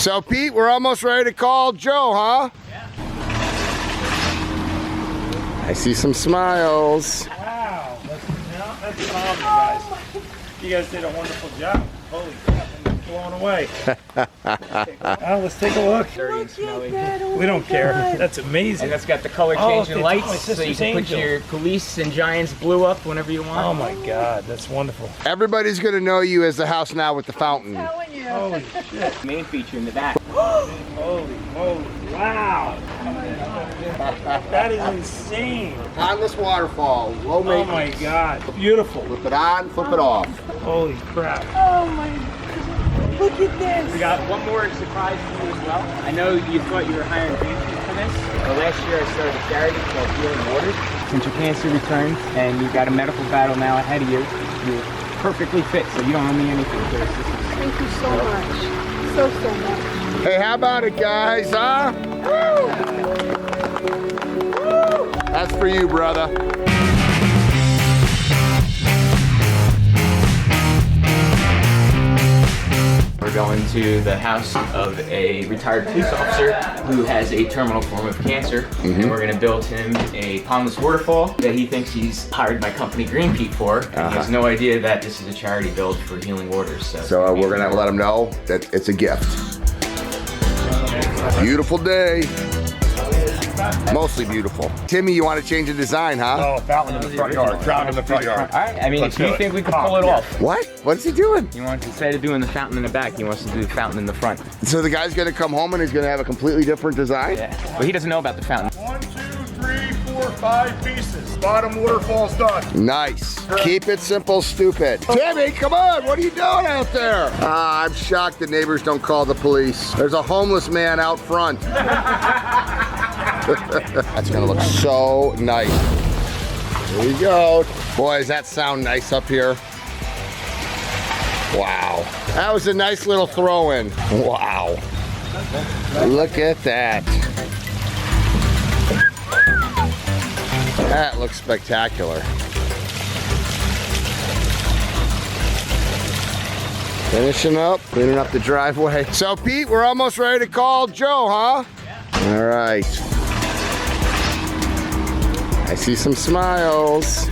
So Pete, we're almost ready to call Joe, huh? Yeah. I see some smiles. Wow, that's phenomenal, guys. You guys did a wonderful job. Holy crap, I'm blown away. Let's take a look. Dirty and smelly. We don't care. That's amazing. And that's got the color changing it's lights, my so you sister's can put angel. your police and giants blue up whenever you want. Oh my God, that's wonderful. Everybody's gonna know you as the house now with the fountain. Holy shit. Main feature in the back. Holy moly. Wow. That is insane. Pondless waterfall, low Oh maintenance. my God. Beautiful. Flip it on, flip it off. Holy crap. Oh my, look at this. We got one more surprise for you as well. I know you thought you were hiring greenpeace for this. Last year I started a charity called Healing Waters. Since your cancer returned and you've got a medical battle now ahead of you, you're perfectly fit, so you don't owe me anything for this. Thank you so much. So much. Hey, how about it, guys, huh? Woo! Woo! That's for you, brother. We're going to the house of a retired police officer who has a terminal form of cancer. And we're going to build him a pondless waterfall that he thinks he's hired my company Greenpeace for. And he has no idea that this is a charity build for Healing Waters. So we're gonna let them know that it's a gift. Beautiful day. Mostly beautiful. Timmy, you want to change the design, huh? Oh, fountain in the front yard. Fountain in the front yard. All right, I mean, Let's do you do it. think we could pull it off? What? What's he doing? He wants, instead of doing the fountain in the back, he wants to do the fountain in the front. So the guy's gonna come home and he's gonna have a completely different design? Yeah, but he doesn't know about the fountain. 1, 2, 3, 4, 5 pieces. Bottom waterfall's done. Nice. Keep it simple, stupid. Timmy, come on, what are you doing out there? I'm shocked the neighbors don't call the police. There's a homeless man out front. That's gonna look so nice. Here we go. Boy, does that sound nice up here. Wow. That was a nice little throw-in. Wow. Look at that. That looks spectacular. Finishing up, cleaning up the driveway. So Pete, we're almost ready to call Joe, huh? Yeah. All right. I see some smiles.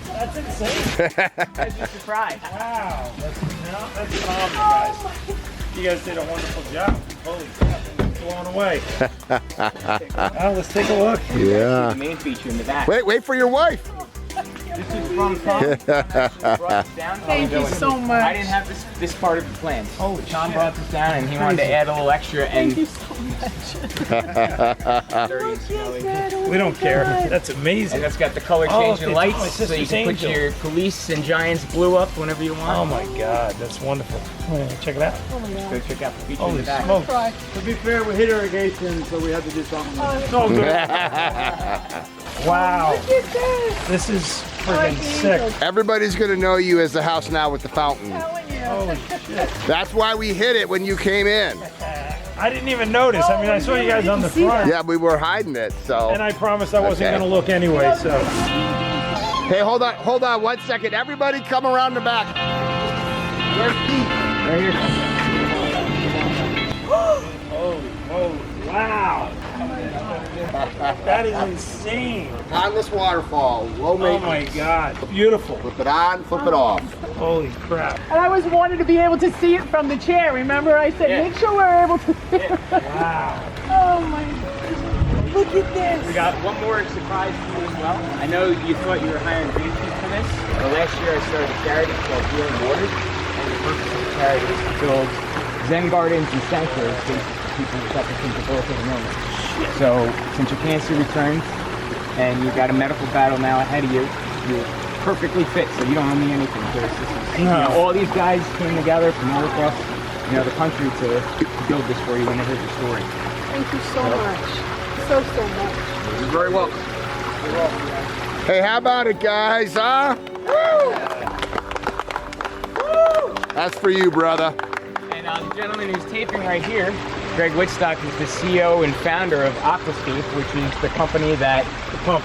That's insane. That's a surprise. Wow. That's phenomenal, guys. You guys did a wonderful job. Holy crap, I'm blown away. Let's take a look. Yeah. The main feature in the back. Wait for your wife. This is from Tom. Brought this down. Thank you so much. I didn't have this part of the plan. Oh, Tom brought this down and he wanted to add a little extra and Thank you so much. dirty and smelly. We don't care. That's amazing. And that's got the color Oh, changing it's my lights, so you sister's can put angel. your police and giants blue up whenever you want. Oh my God, that's wonderful. Check it out. Oh my Go God. check out the feature in Holy the back. smokes. Try. To be fair, we hit irrigation, so we had to do something. So good. Wow. Look at this. This is freaking Oh, sick. angel. Everybody's gonna know you as the house now with the fountain. Telling you. Holy shit. That's why we hit it when you came in. I didn't even notice. I mean, I saw you guys on the front. Yeah, we were hiding it, so. And I promised I wasn't Okay. going to look anyway, so. Hey, hold on 1 second. Everybody come around the back. Where's Pete? Right here. Holy moly. Wow. That is insane. Pondless waterfall, low Oh maintenance. my God. Beautiful. Flip it on, flip it off. Holy crap. And I always wanted to be able to see it from the chair. Remember, I said, Yeah. make sure we're able to see it. Wow. Oh my God. Look at this. We got one more surprise for you as well. I know you thought you were hiring greenpeace for this. Last year I started a charity called Healing Waters. And the purpose of the charity is to build Zen gardens and sanctuaries for people suffering from debilitating illness. So since your cancer returned and you've got a medical battle now ahead of you, you're perfectly fit, so you don't owe me anything for this. You know, all these guys came together from all across the country to build this for you and heard your story. Thank you so much. So much. You're very welcome. Hey, how about it, guys, huh? Woo! Woo! That's for you, brother. And the gentleman who's taping right here, Greg Whitstock, is the CEO and founder of Aquascape, which is the company that pump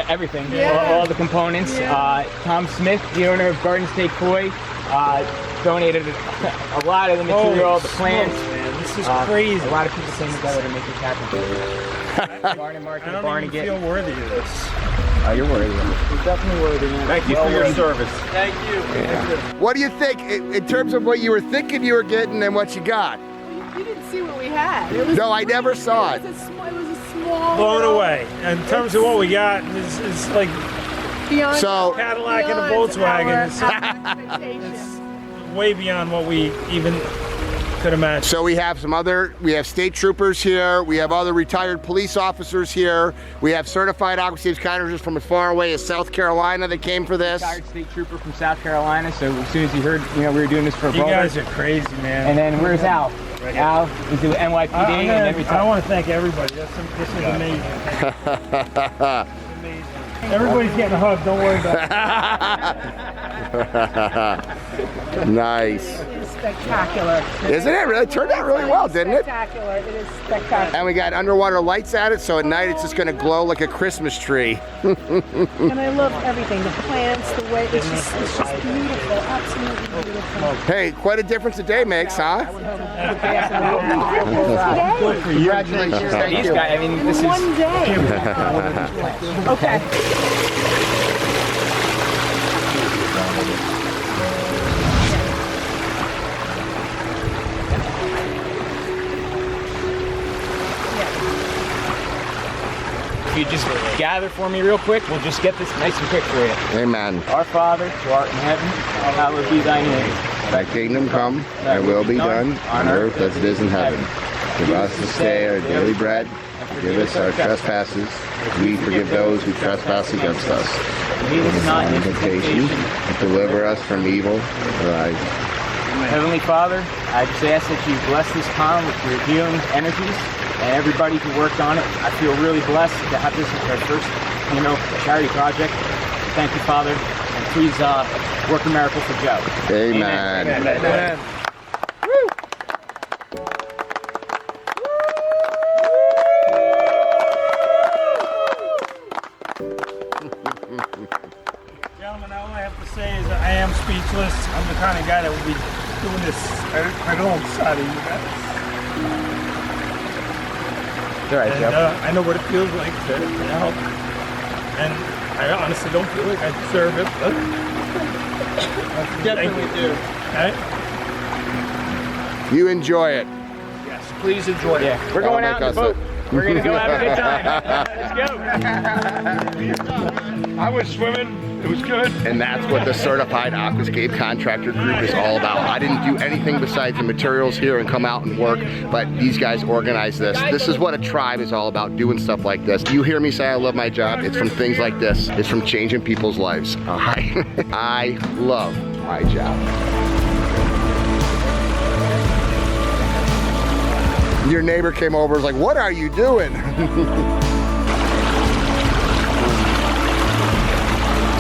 everything, Yeah. all the components. Yeah. Tom Smith, the owner of Garden State Koi, donated a lot of the material, the plants. Man, this is crazy. A lot of people came together to make this happen. Barn and Mark I and the don't barn even again. feel worthy of this. Oh, you're worthy. You're definitely worthy. Man. Thank you for your service. Thank you. What do you think in terms of what you were thinking you were getting and what you got? You didn't see what we had. It was No, I never saw it. It was a small. Blown away. In terms of what we got, it's like Beyond So- Cadillac and a beyond Volkswagen. our expectations. way beyond what we even could imagine. So we have state troopers here, we have other retired police officers here, we have certified Aquascape contractors from as far away as South Carolina that came for this. Retired state trooper from South Carolina. So as soon as he heard, we were doing this for a You brother. guys are crazy, man. And then where's Al? Right Al is the NYPD, and then we I want to thank everybody. This is amazing. Amazing. Everybody's getting a hug. Don't worry about it. Nice. It is spectacular. Isn't it? Really turned out really well, didn't it? Spectacular. It is spectacular. And we got underwater lights at it, so at night it's just gonna glow like a Christmas tree. And I love everything. The plants, the way it's just beautiful. Absolutely beautiful. Hey, quite a difference a day makes, huh? Good for you. Congratulations, thank These you. guys, I mean, this is. One day. Okay. If you just gather for me real quick, we'll just get this nice and quick for you. Amen. Our Father, who art in heaven, hallowed be thy name. Thy kingdom come, thy will be done, on earth as it is in heaven. Give us this day our daily bread, forgive us our trespasses, as we forgive those who trespass against us. Lead us not into Temptation, temptation. but deliver us from evil. Right. Heavenly Father, I just ask that you bless this pond with your healing energies and everybody who worked on it. I feel really blessed to have this as our first, charity project. Thank you, Father, and please work a miracle for Joe. Amen. Amen. Gentlemen, all I have to say is that I am speechless. I'm the kind of guy that would be doing this alongside of you guys. It's all right, And Joe. I know what it feels like to help. And I honestly don't feel like I deserve it, but definitely do. Right? You enjoy it. Yes, please enjoy it. Yeah, we're going That'll out in the make us boat. We're gonna go have a good time. Let's go. I was swimming. It was good. And that's what the certified Aquascape contractor group is all about. I didn't do anything besides the materials here and come out and work, but these guys organize this. This is what a tribe is all about, doing stuff like this. You hear me say I love my job, it's from things like this. It's from changing people's lives. I love my job. Your neighbor came over and was like, what are you doing?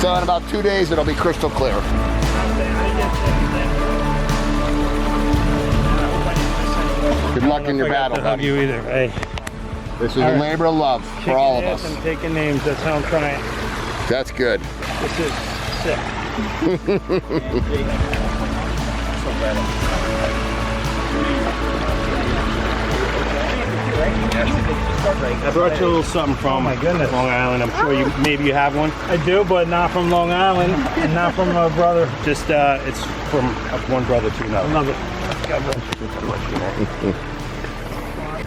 So in about 2 days, it'll be crystal clear. Good luck in your battle, hug buddy. you either. Hey, This is a labor of love for all of kicking us. ass and taking names. That's how I'm trying. That's good. This is sick. I brought you a little something from Long Island. I'm sure maybe you have one. I do, but not from Long Island and not from a brother. Just it's from one brother to another. Love it. God bless you.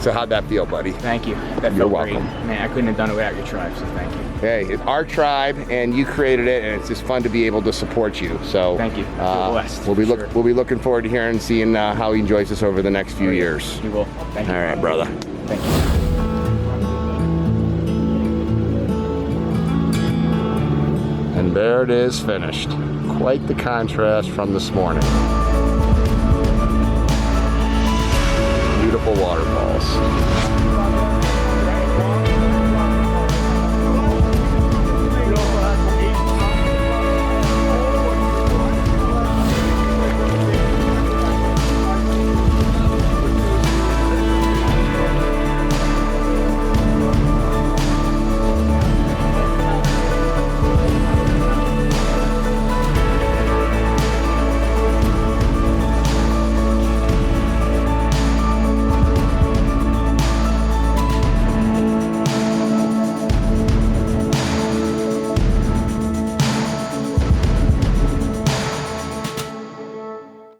So how'd that feel, buddy? Thank you. That You're felt great. welcome. Man, I couldn't have done it without your tribe, so thank you. Hey, it's our tribe, and you created it, and it's just fun to be able to support you. So Thank you. I feel blessed, we'll be for sure. we'll be looking forward to hearing and seeing how he enjoys this over the next few years. You will. Thank you. All right, brother. Thank you. And there it is, finished. Quite the contrast from this morning.